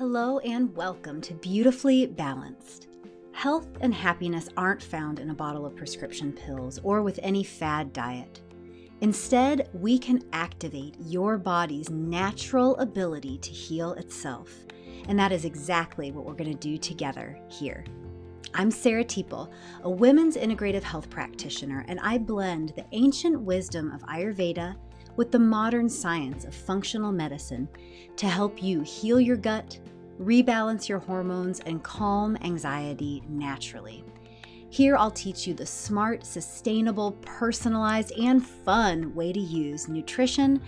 Hello and welcome to Beautifully Balanced. Health and happiness aren't found in a bottle of prescription pills or with any fad diet. Instead, we can activate your body's natural ability to heal itself. And that is exactly what we're going to do together here. I'm Sarah Teeple, a women's integrative health practitioner, and I blend the ancient wisdom of Ayurveda with the modern science of functional medicine to help you heal your gut, rebalance your hormones, and calm anxiety naturally. Here I'll teach you the smart, sustainable, personalized, and fun way to use nutrition,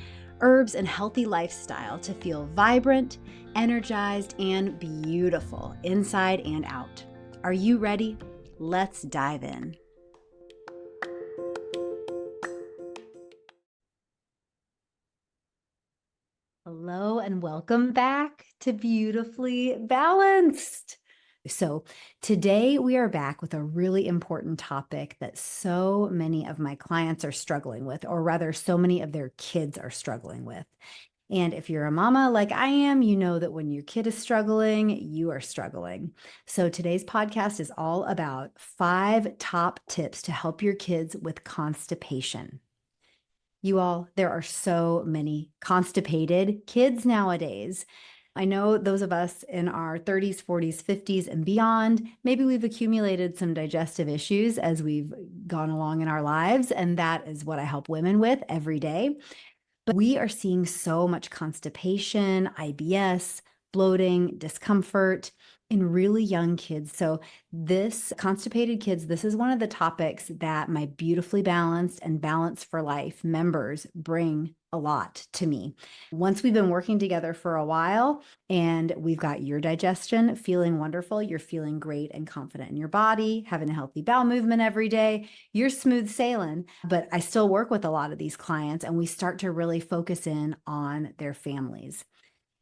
herbs, and healthy lifestyle to feel vibrant, energized, and beautiful inside and out. Are you ready? Let's dive in. Hello and welcome back to Beautifully Balanced. So today we are back with a really important topic that so many of my clients are struggling with, or rather so many of their kids are struggling with. And if you're a mama like I am, you know that when your kid is struggling, you are struggling. So today's podcast is all about 5 top tips to help your kids with constipation. You all, there are so many constipated kids nowadays. I know those of us in our 30s, 40s, 50s, and beyond, maybe we've accumulated some digestive issues as we've gone along in our lives, and that is what I help women with every day. But we are seeing so much constipation, IBS, bloating, discomfort in really young kids. So this constipated kids, this is one of the topics that my Beautifully Balanced and Balance for Life members bring a lot to me. Once we've been working together for a while and we've got your digestion feeling wonderful, you're feeling great and confident in your body, having a healthy bowel movement every day, you're smooth sailing. But I still work with a lot of these clients and we start to really focus in on their families.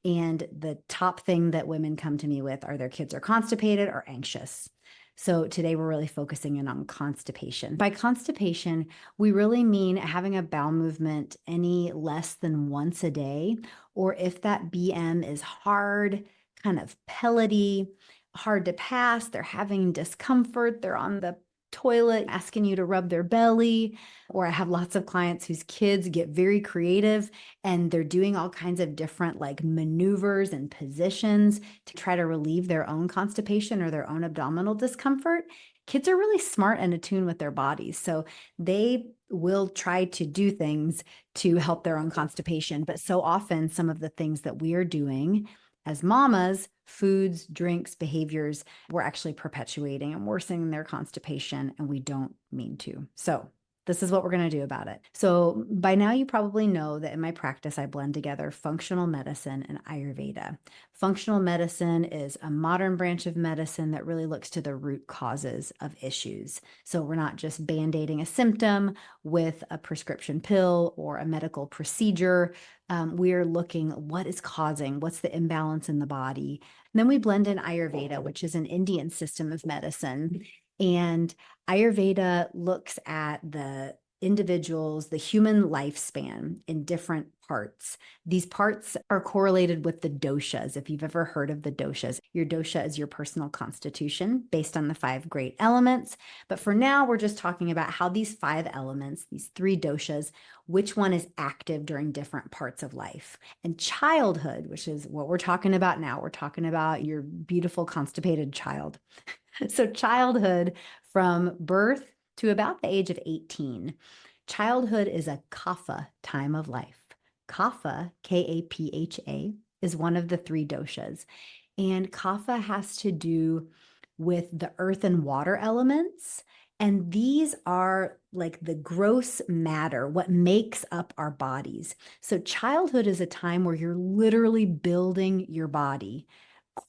And the top thing that women come to me with are their kids are constipated or anxious. So today we're really focusing in on constipation. By constipation, we really mean having a bowel movement any less than once a day, or if that BM is hard, kind of pellety, hard to pass, they're having discomfort, they're on the toilet asking you to rub their belly, or I have lots of clients whose kids get very creative and they're doing all kinds of different like maneuvers and positions to try to relieve their own constipation or their own abdominal discomfort. Kids are really smart and attuned with their bodies, so they will try to do things to help their own constipation. But so often some of the things that we are doing as mamas, foods, drinks, behaviors, we're actually perpetuating and worsening their constipation, and we don't mean to. So this is what we're going to do about it. So by now you probably know that in my practice, I blend together functional medicine and Ayurveda. Functional medicine is a modern branch of medicine that really looks to the root causes of issues. So we're not just band-aiding a symptom with a prescription pill or a medical procedure. We're looking what is causing, what's the imbalance in the body. And then we blend in Ayurveda, which is an Indian system of medicine. And Ayurveda looks at the individuals, the human lifespan in different parts. These parts are correlated with the doshas. If you've ever heard of the doshas, your dosha is your personal constitution based on the 5 great elements. But for now, we're just talking about how these 5 elements, these 3 doshas, which one is active during different parts of life. And childhood, which is what we're talking about now, we're talking about your beautiful constipated child. So childhood from birth to about the age of 18. Childhood is a kapha time of life. Kapha, K-A-P-H-A, is one of the 3 doshas. And kapha has to do with the earth and water elements. And these are like the gross matter, what makes up our bodies. So childhood is a time where you're literally building your body.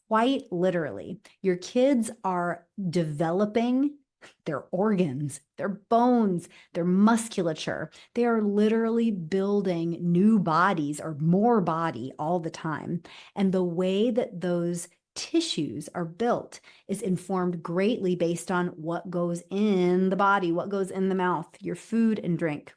Quite literally, your kids are developing their organs, their bones, their musculature. They are literally building new bodies or more body all the time. And the way that those tissues are built is informed greatly based on what goes in the body, what goes in the mouth, your food and drink.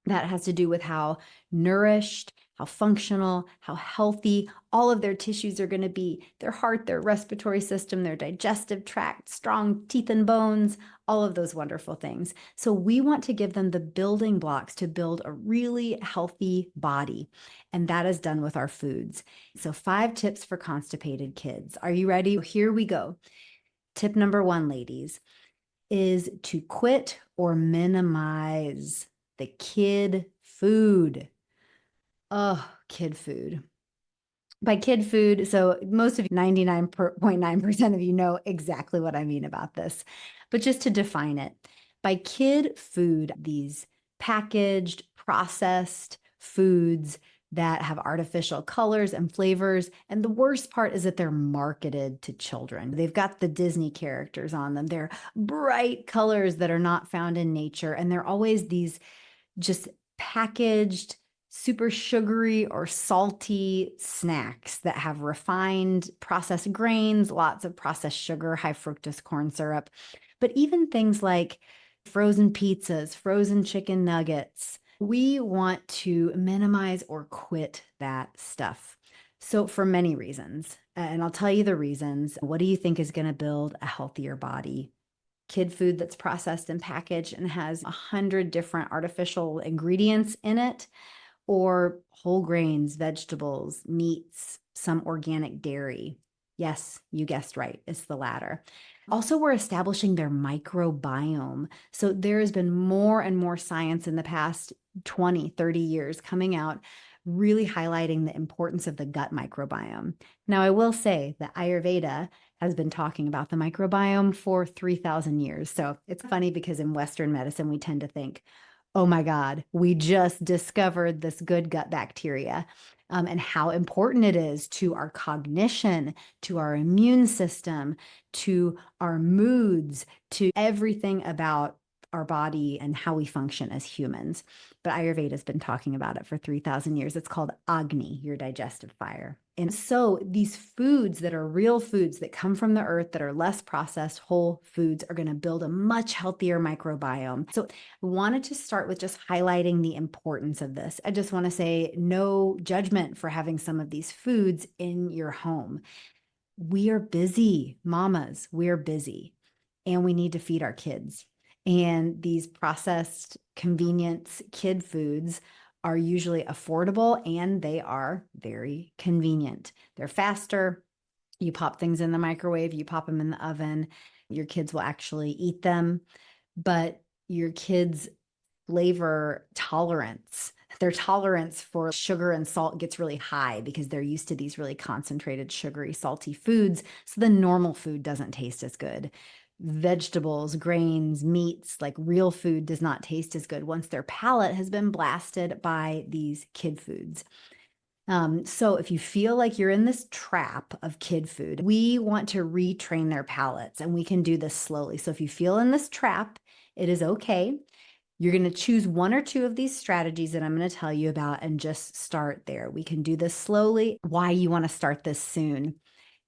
That has to do with how nourished, how functional, how healthy all of their tissues are going to be, their heart, their respiratory system, their digestive tract, strong teeth and bones, all of those wonderful things. So we want to give them the building blocks to build a really healthy body. And that is done with our foods. So 5 tips for constipated kids. Are you ready? Here we go. Tip number 1, ladies, is to quit or minimize the kid food. Oh, kid food. By kid food, so most of you, 99.9% of you know exactly what I mean about this. But just to define it, by kid food, these packaged, processed foods that have artificial colors and flavors. And the worst part is that they're marketed to children. They've got the Disney characters on them. They're bright colors that are not found in nature. And they're always these just packaged, super sugary or salty snacks that have refined processed grains, lots of processed sugar, high fructose corn syrup, but even things like frozen pizzas, frozen chicken nuggets. We want to minimize or quit that stuff. So for many reasons, and I'll tell you the reasons. What do you think is going to build a healthier body? Kid food that's processed and packaged and has 100 different artificial ingredients in it, or whole grains, vegetables, meats, some organic dairy? Yes, you guessed right. It's the latter. Also, we're establishing their microbiome. So there has been more and more science in the past 20, 30 years coming out, really highlighting the importance of the gut microbiome. Now, I will say that Ayurveda has been talking about the microbiome for 3,000 years. So it's funny because in Western medicine, we tend to think, oh my God, we just discovered this good gut bacteria, and how important it is to our cognition, to our immune system, to our moods, to everything about our body and how we function as humans. But Ayurveda has been talking about it for 3,000 years. It's called Agni, your digestive fire. And so these foods that are real foods that come from the earth, that are less processed, whole foods, are going to build a much healthier microbiome. So I wanted to start with just highlighting the importance of this. I just want to say no judgment for having some of these foods in your home. We are busy, mamas, we're busy, and we need to feed our kids. And these processed convenience kid foods are usually affordable and they are very convenient. They're faster. You pop things in the microwave, you pop them in the oven, your kids will actually eat them, but your kids' flavor tolerance, their tolerance for sugar and salt gets really high because they're used to these really concentrated, sugary, salty foods. So the normal food doesn't taste as good. Vegetables, grains, meats, like real food does not taste as good once their palate has been blasted by these kid foods. So if you feel like you're in this trap of kid food, we want to retrain their palates, and we can do this slowly. So if you feel in this trap, it is okay. You're going to choose 1 or 2 of these strategies that I'm going to tell you about and just start there. We can do this slowly. Why you want to start this soon?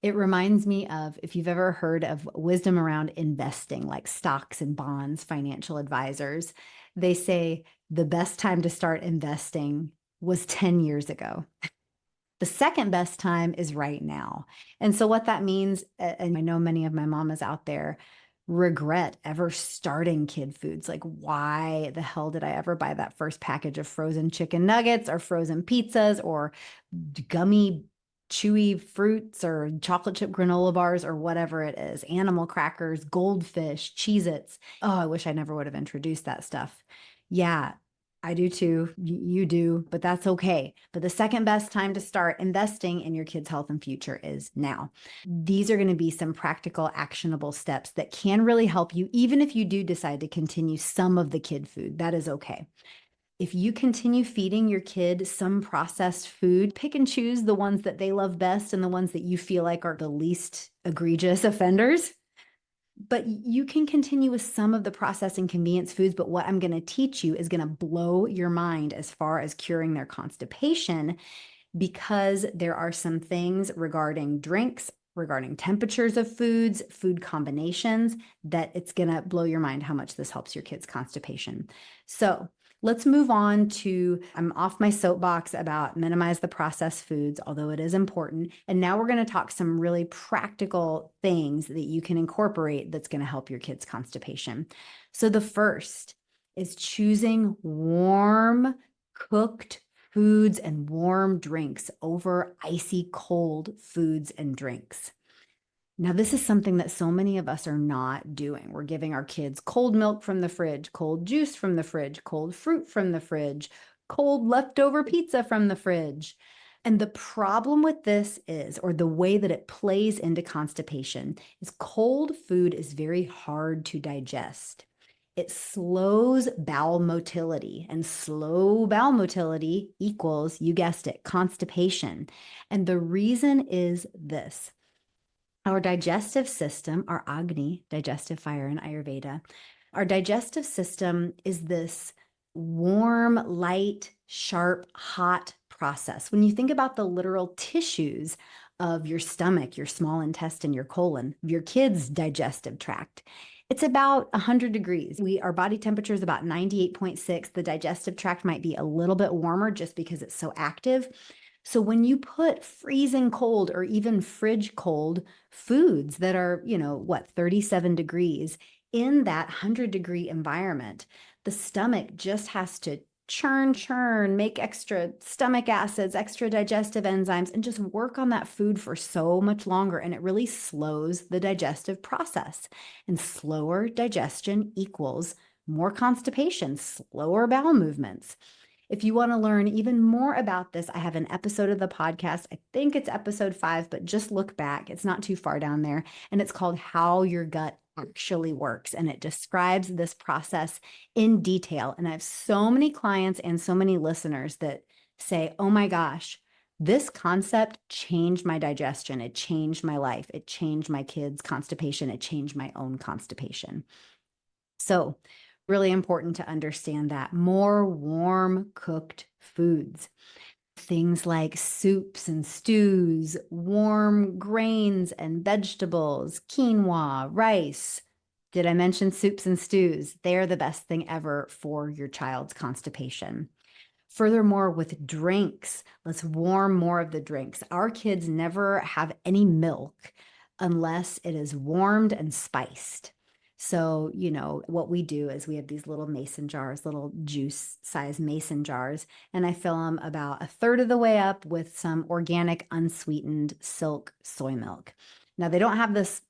It reminds me of, if you've ever heard of wisdom around investing, like stocks and bonds, financial advisors, they say the best time to start investing was 10 years ago. The second best time is right now. And so what that means, and I know many of my mamas out there regret ever starting kid foods. Like, why the hell did I ever buy that first package of frozen chicken nuggets or frozen pizzas or gummy chewy fruits or chocolate chip granola bars or whatever it is, animal crackers, goldfish, Cheez-Its. Oh, I wish I never would have introduced that stuff. Yeah, I do too. You do, but that's okay. But the second best time to start investing in your kids' health and future is now. These are going to be some practical, actionable steps that can really help you, even if you do decide to continue some of the kid food. That is okay. If you continue feeding your kid some processed food, pick and choose the ones that they love best and the ones that you feel like are the least egregious offenders. But you can continue with some of the processed and convenience foods, but what I'm going to teach you is going to blow your mind as far as curing their constipation, because there are some things regarding drinks, regarding temperatures of foods, food combinations, that it's going to blow your mind how much this helps your kids' constipation. So let's move on to, I'm off my soapbox about minimize the processed foods, although it is important. And now we're going to talk some really practical things that you can incorporate that's going to help your kids' constipation. So the first is choosing warm, cooked foods and warm drinks over icy cold foods and drinks. Now, this is something that so many of us are not doing. We're giving our kids cold milk from the fridge, cold juice from the fridge, cold fruit from the fridge, cold leftover pizza from the fridge. And the problem with this is, or the way that it plays into constipation, is cold food is very hard to digest. It slows bowel motility, and slow bowel motility equals, you guessed it, constipation. And the reason is this. Our digestive system, our Agni, digestive fire in Ayurveda, our digestive system is this warm, light, sharp, hot process. When you think about the literal tissues of your stomach, your small intestine, your colon, your kid's digestive tract, it's about 100 degrees. Our body temperature is about 98.6. The digestive tract might be a little bit warmer just because it's so active. So when you put freezing cold or even fridge cold foods that are, 37 degrees in that 100-degree environment, the stomach just has to churn, make extra stomach acids, extra digestive enzymes, and just work on that food for so much longer. And it really slows the digestive process. And slower digestion equals more constipation, slower bowel movements. If you want to learn even more about this, I have an episode of the podcast. I think it's episode 5, but just look back. It's not too far down there. And it's called How Your Gut Actually Works. And it describes this process in detail. And I have so many clients and so many listeners that say, oh my gosh, this concept changed my digestion. It changed my life. It changed my kids' constipation. It changed my own constipation. So really important to understand that. More warm cooked foods. Things like soups and stews, warm grains and vegetables, quinoa, rice. Did I mention soups and stews? They are the best thing ever for your child's constipation. Furthermore, with drinks, let's warm more of the drinks. Our kids never have any milk unless it is warmed and spiced. So, what we do is we have these little mason jars, little juice size mason jars, and I fill them about a third of the way up with some organic, unsweetened silk soy milk. Now, they don't have this,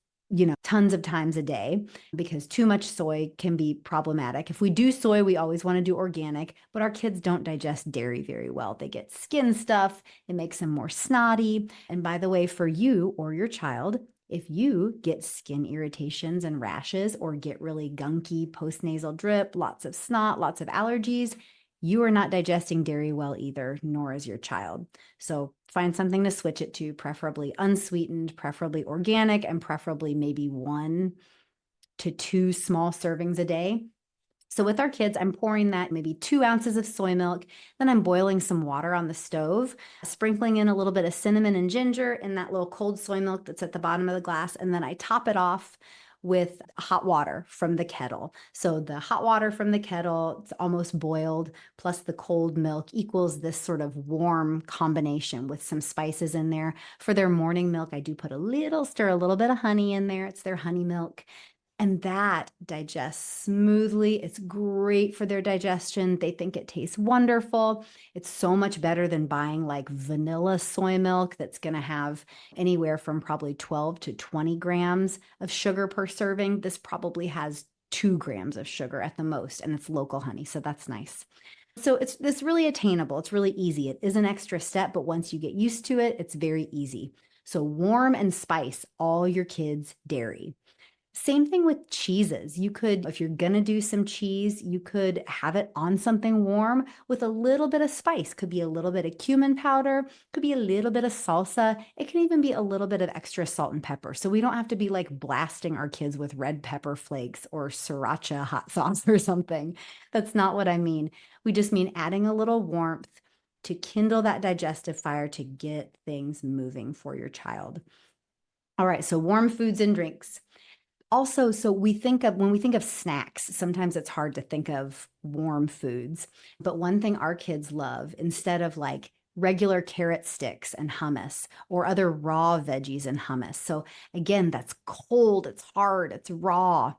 tons of times a day because too much soy can be problematic. If we do soy, we always want to do organic, but our kids don't digest dairy very well. They get skin stuff. It makes them more snotty. And by the way, for you or your child, if you get skin irritations and rashes or get really gunky postnasal drip, lots of snot, lots of allergies, you are not digesting dairy well either, nor is your child. So find something to switch it to, preferably unsweetened, preferably organic, and preferably maybe 1 to 2 small servings a day. So with our kids, I'm pouring that maybe 2 ounces of soy milk. Then I'm boiling some water on the stove, sprinkling in a little bit of cinnamon and ginger in that little cold soy milk that's at the bottom of the glass. And then I top it off with hot water from the kettle. So the hot water from the kettle, it's almost boiled, plus the cold milk equals this sort of warm combination with some spices in there. For their morning milk, I do put a little bit of honey in there. It's their honey milk. And that digests smoothly. It's great for their digestion. They think it tastes wonderful. It's so much better than buying like vanilla soy milk that's going to have anywhere from probably 12 to 20 grams of sugar per serving. This probably has 2 grams of sugar at the most, and it's local honey, so that's nice. So it's really attainable. It's really easy. It is an extra step, but once you get used to it, it's very easy. So warm and spice all your kids' dairy. Same thing with cheeses. You could, if you're gonna do some cheese, you could have it on something warm with a little bit of spice. Could be a little bit of cumin powder, could be a little bit of salsa. It can even be a little bit of extra salt and pepper. So we don't have to be like blasting our kids with red pepper flakes or sriracha hot sauce or something. That's not what I mean. We just mean adding a little warmth to kindle that digestive fire to get things moving for your child. All right, so warm foods and drinks. Also, so when we think of snacks, sometimes it's hard to think of warm foods. But one thing our kids love, instead of like regular carrot sticks and hummus or other raw veggies and hummus. So again, that's cold, it's hard, it's raw.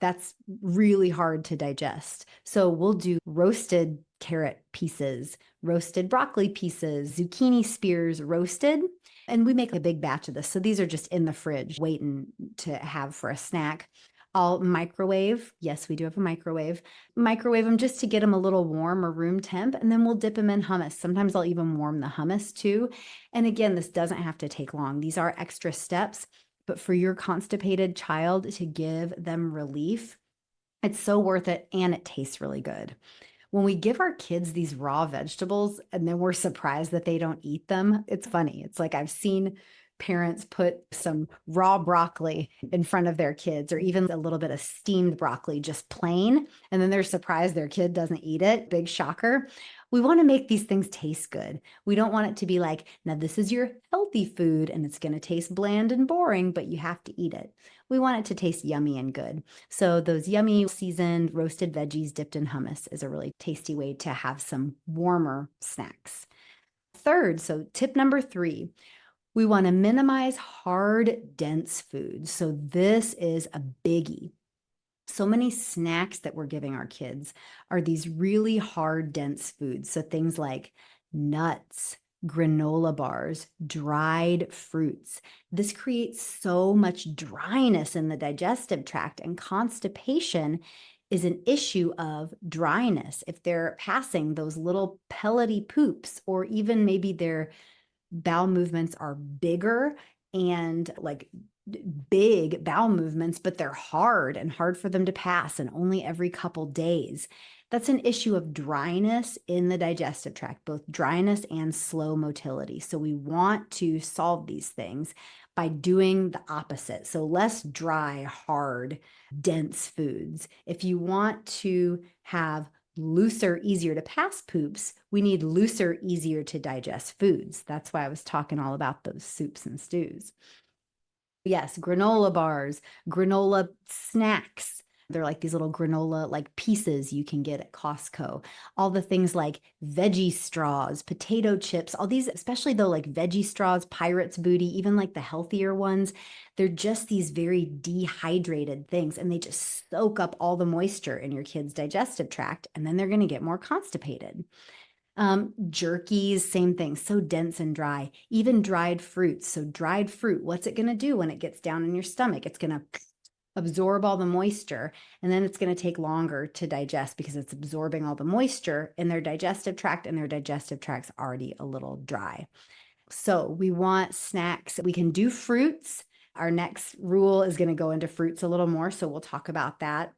That's really hard to digest. So we'll do roasted carrot pieces, roasted broccoli pieces, zucchini spears roasted. And we make a big batch of this. So these are just in the fridge waiting to have for a snack. I'll microwave. Yes, we do have a microwave. Microwave them just to get them a little warm or room temp, and then we'll dip them in hummus. Sometimes I'll even warm the hummus too. And again, this doesn't have to take long. These are extra steps, but for your constipated child to give them relief, it's so worth it, and it tastes really good. When we give our kids these raw vegetables and then we're surprised that they don't eat them, it's funny. It's like I've seen parents put some raw broccoli in front of their kids, or even a little bit of steamed broccoli, just plain, and then they're surprised their kid doesn't eat it. Big shocker. We want to make these things taste good. We don't want it to be like, now this is your healthy food and it's going to taste bland and boring, but you have to eat it. We want it to taste yummy and good. So those yummy seasoned roasted veggies dipped in hummus is a really tasty way to have some warmer snacks. Third, so tip number 3, we want to minimize hard, dense foods. So this is a biggie. So many snacks that we're giving our kids are these really hard, dense foods. So things like nuts, granola bars, dried fruits. This creates so much dryness in the digestive tract, and constipation is an issue of dryness. If they're passing those little pellety poops, or even maybe their bowel movements are bigger and like big bowel movements, but they're hard and hard for them to pass and only every couple days. That's an issue of dryness in the digestive tract, both dryness and slow motility. So we want to solve these things by doing the opposite. So less dry, hard, dense foods. If you want to have looser, easier to pass poops, we need looser, easier to digest foods. That's why I was talking all about those soups and stews. Yes, granola bars, granola snacks. They're like these little granola like pieces you can get at Costco. All the things like veggie straws, potato chips, all these, especially though like veggie straws, pirate's booty, even like the healthier ones, they're just these very dehydrated things, and they just soak up all the moisture in your kid's digestive tract, and then they're going to get more constipated. Jerkies, same thing, so dense and dry. Even dried fruits. So dried fruit, what's it going to do when it gets down in your stomach? It's going to absorb all the moisture, and then it's going to take longer to digest because it's absorbing all the moisture in their digestive tract, and their digestive tract's already a little dry. So we want snacks. We can do fruits. Our next rule is going to go into fruits a little more, so we'll talk about that.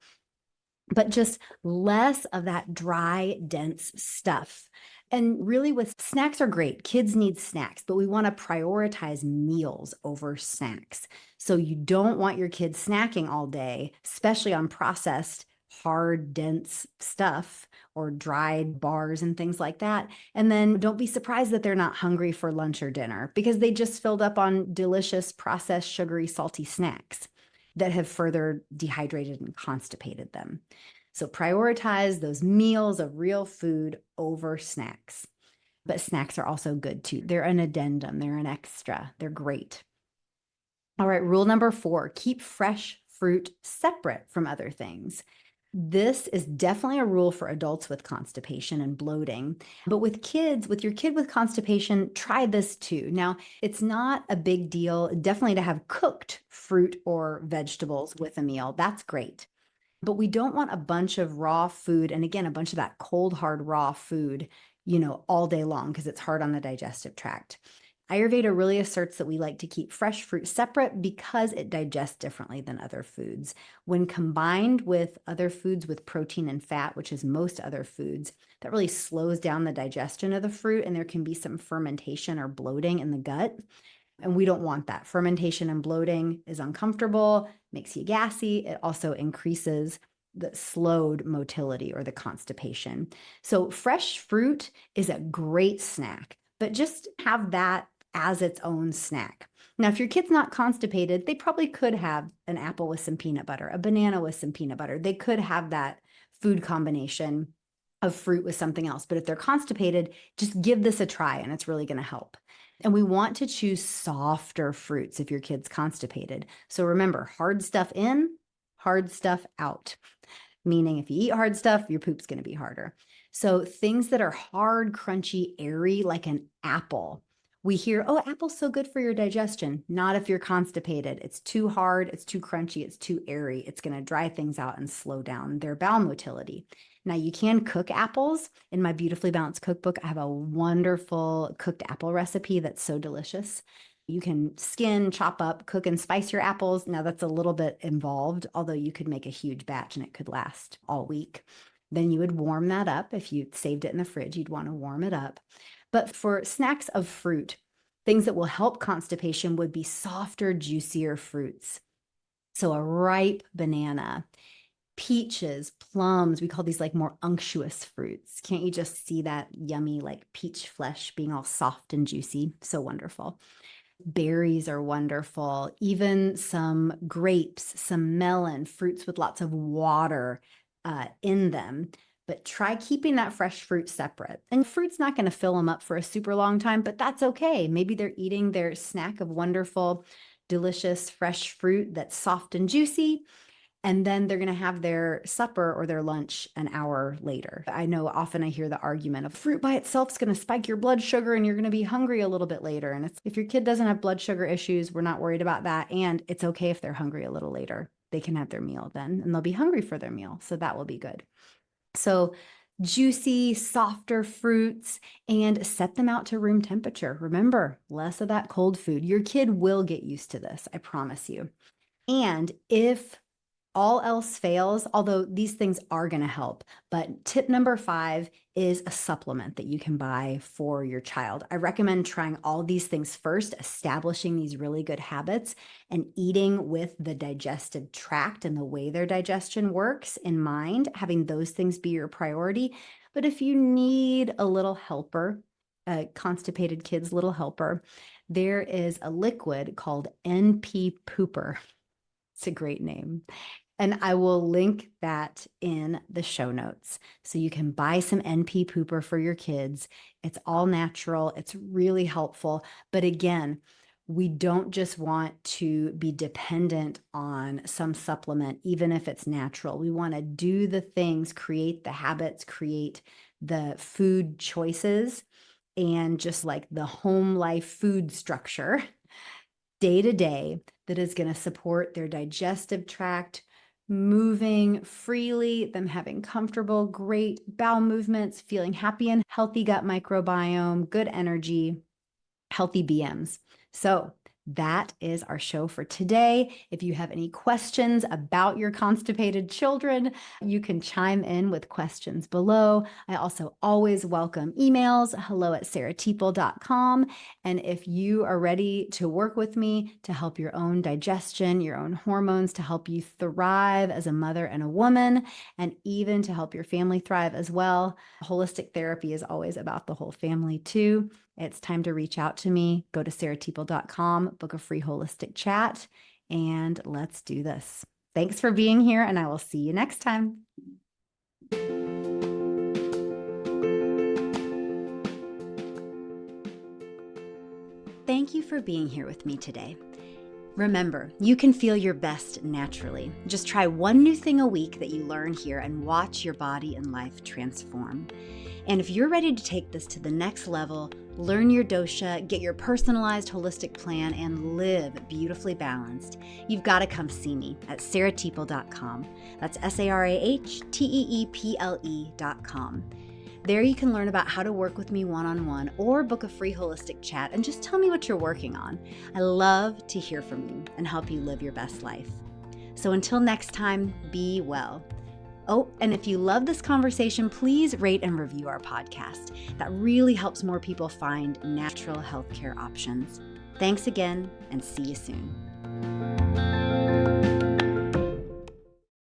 But just less of that dry, dense stuff. And really, with snacks are great. Kids need snacks, but we want to prioritize meals over snacks. So you don't want your kids snacking all day, especially on processed, hard, dense stuff or dried bars and things like that. And then don't be surprised that they're not hungry for lunch or dinner because they just filled up on delicious, processed, sugary, salty snacks that have further dehydrated and constipated them. So prioritize those meals of real food over snacks. But snacks are also good too. They're an addendum, they're an extra, they're great. All right, rule number 4, keep fresh fruit separate from other things. This is definitely a rule for adults with constipation and bloating. But with kids, with your kid with constipation, try this too. Now, it's not a big deal, definitely to have cooked fruit or vegetables with a meal. That's great. But we don't want a bunch of raw food. And again, a bunch of that cold, hard, raw food, all day long because it's hard on the digestive tract. Ayurveda really asserts that we like to keep fresh fruit separate because it digests differently than other foods. When combined with other foods with protein and fat, which is most other foods, that really slows down the digestion of the fruit, and there can be some fermentation or bloating in the gut. And we don't want that. Fermentation and bloating is uncomfortable, makes you gassy. It also increases the slowed motility or the constipation. So fresh fruit is a great snack, but just have that as its own snack. Now, if your kid's not constipated, they probably could have an apple with some peanut butter, a banana with some peanut butter. They could have that food combination of fruit with something else. But if they're constipated, just give this a try and it's really going to help. And we want to choose softer fruits if your kid's constipated. So remember, hard stuff in, hard stuff out. Meaning if you eat hard stuff, your poop's going to be harder. So things that are hard, crunchy, airy, like an apple. We hear, oh, apple's so good for your digestion. Not if you're constipated. It's too hard, it's too crunchy, it's too airy. It's going to dry things out and slow down their bowel motility. Now, you can cook apples. In my Beautifully Balanced cookbook, I have a wonderful cooked apple recipe that's so delicious. You can skin, chop up, cook, and spice your apples. Now, that's a little bit involved, although you could make a huge batch and it could last all week. Then you would warm that up. If you saved it in the fridge, you'd want to warm it up. But for snacks of fruit, things that will help constipation would be softer, juicier fruits. So a ripe banana, peaches, plums, we call these like more unctuous fruits. Can't you just see that yummy like peach flesh being all soft and juicy? So wonderful. Berries are wonderful. Even some grapes, some melon, fruits with lots of water in them. But try keeping that fresh fruit separate. And fruit's not going to fill them up for a super long time, but that's okay. Maybe they're eating their snack of wonderful, delicious, fresh fruit that's soft and juicy. And then they're going to have their supper or their lunch an hour later. I know often I hear the argument of fruit by itself is going to spike your blood sugar and you're going to be hungry a little bit later. And if your kid doesn't have blood sugar issues, we're not worried about that. And it's okay if they're hungry a little later. They can have their meal then and they'll be hungry for their meal. So that will be good. So juicy, softer fruits, and set them out to room temperature. Remember, less of that cold food. Your kid will get used to this, I promise you. And if all else fails, although these things are going to help, but tip number 5 is a supplement that you can buy for your child. I recommend trying all these things first, establishing these really good habits and eating with the digestive tract and the way their digestion works in mind, having those things be your priority. But if you need a little helper, a constipated kid's little helper, there is a liquid called NP Pooper. It's a great name. And I will link that in the show notes. So you can buy some NP Pooper for your kids. It's all natural. It's really helpful. But again, we don't just want to be dependent on some supplement, even if it's natural. We want to do the things, create the habits, create the food choices, and just like the home life food structure day to day that is going to support their digestive tract, moving freely, them having comfortable, great bowel movements, feeling happy and healthy gut microbiome, good energy, healthy BMs. So that is our show for today. If you have any questions about your constipated children, you can chime in with questions below. I also always welcome emails, hello@sarahteeple.com. And if you are ready to work with me to help your own digestion, your own hormones, to help you thrive as a mother and a woman, and even to help your family thrive as well, holistic therapy is always about the whole family too. It's time to reach out to me. Go to sarahteeple.com, book a free holistic chat, and let's do this. Thanks for being here, and I will see you next time. Thank you for being here with me today. Remember, you can feel your best naturally. Just try one new thing a week that you learn here and watch your body and life transform. And if you're ready to take this to the next level, learn your dosha, get your personalized holistic plan, and live beautifully balanced, you've got to come see me at sarahteeple.com. That's sarahtheeple.com. There you can learn about how to work with me one-on-one or book a free holistic chat and just tell me what you're working on. I love to hear from you and help you live your best life. So until next time, be well. Oh, and if you love this conversation, please rate and review our podcast. That really helps more people find natural healthcare options. Thanks again, and see you soon.